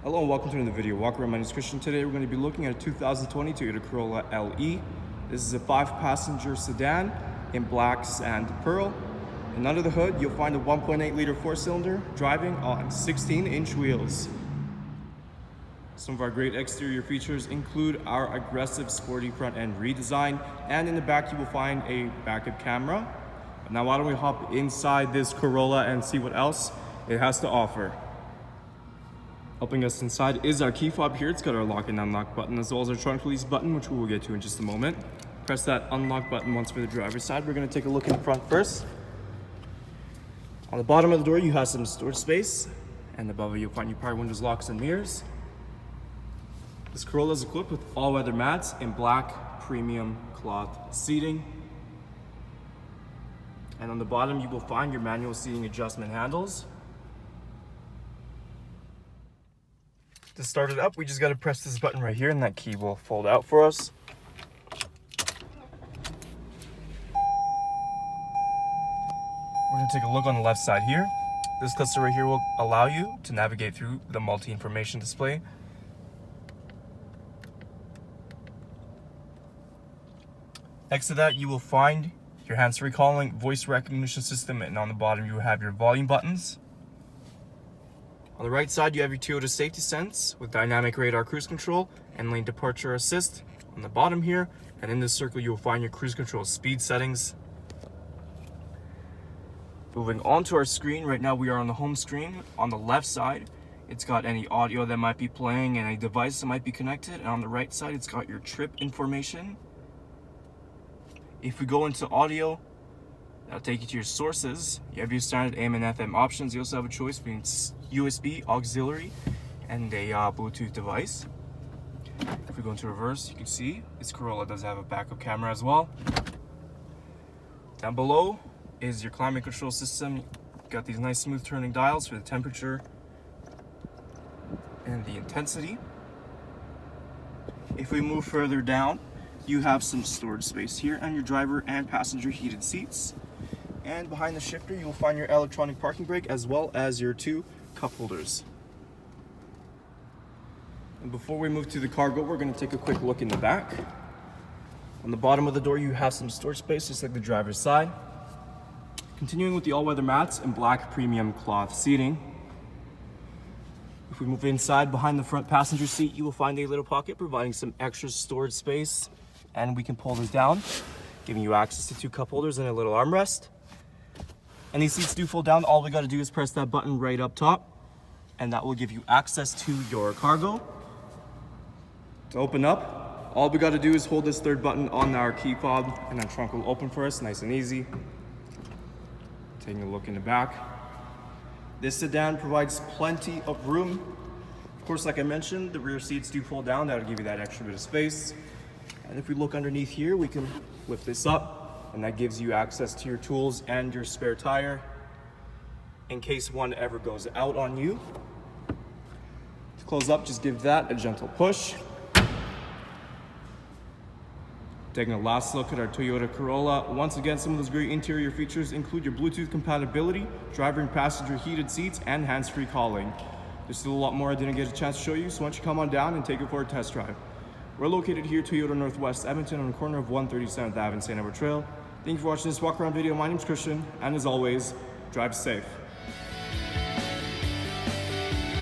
Hello and welcome to another video. Walk around. My name is Christian. Today we're going to be looking at a 2020 Toyota Corolla LE. This is a 5-passenger sedan in black sand pearl. And under the hood, you'll find a 1.8-liter 4-cylinder driving on 16-inch wheels. Some of our great exterior features include our aggressive sporty front end redesign, and in the back you will find a backup camera. Now why don't we hop inside this Corolla and see what else it has to offer. Helping us inside is our key fob here. It's got our lock and unlock button as well as our trunk release button, which we will get to in just a moment. Press that unlock button once for the driver's side. We're going to take a look in the front first. On the bottom of the door you have some storage space, and above it you'll find your power windows, locks, and mirrors. This Corolla is equipped with all-weather mats in black premium cloth seating. And on the bottom you will find your manual seating adjustment handles. To start it up, we just got to press this button right here and that key will fold out for us. We're going to take a look on the left side here. This cluster right here will allow you to navigate through the multi-information display. Next to that, you will find your hands-free calling, voice recognition system, and on the bottom you have your volume buttons. On the right side, you have your Toyota Safety Sense with dynamic radar cruise control and lane departure assist on the bottom here. And in this circle, you will find your cruise control speed settings. Moving on to our screen, right now we are on the home screen. On the left side, it's got any audio that might be playing and a device that might be connected. And on the right side, it's got your trip information. If we go into audio, that'll take you to your sources. You have your standard AM and FM options. You also have a choice between USB, auxiliary, and a Bluetooth device. If we go into reverse, you can see this Corolla does have a backup camera as well. Down below is your climate control system. You've got these nice smooth turning dials for the temperature and the intensity. If we move further down, you have some storage space here and your driver and passenger heated seats. And behind the shifter, you will find your electronic parking brake as well as your 2 cup holders. And before we move to the cargo, we're going to take a quick look in the back. On the bottom of the door, you have some storage space, just like the driver's side. Continuing with the all-weather mats and black premium cloth seating. If we move inside, behind the front passenger seat, you will find a little pocket providing some extra storage space. And we can pull this down, giving you access to 2 cup holders and a little armrest. And these seats do fold down. All we got to do is press that button right up top, and that will give you access to your cargo. To open up, all we got to do is hold this third button on our key fob, and our trunk will open for us, nice and easy. Taking a look in the back. This sedan provides plenty of room. Of course, like I mentioned, the rear seats do fold down. That'll give you that extra bit of space. And if we look underneath here, we can lift this up, and that gives you access to your tools and your spare tire in case one ever goes out on you. To close up, just give that a gentle push. Taking a last look at our Toyota Corolla. Once again, some of those great interior features include your Bluetooth compatibility, driver and passenger heated seats, and hands-free calling. There's still a lot more I didn't get a chance to show you, so why don't you come on down and take it for a test drive. We're located here, Toyota Northwest Edmonton, on the corner of 137th Ave and St.Albert Trail. Thank you for watching this walk around video. My name is Christian, and as always, drive safe.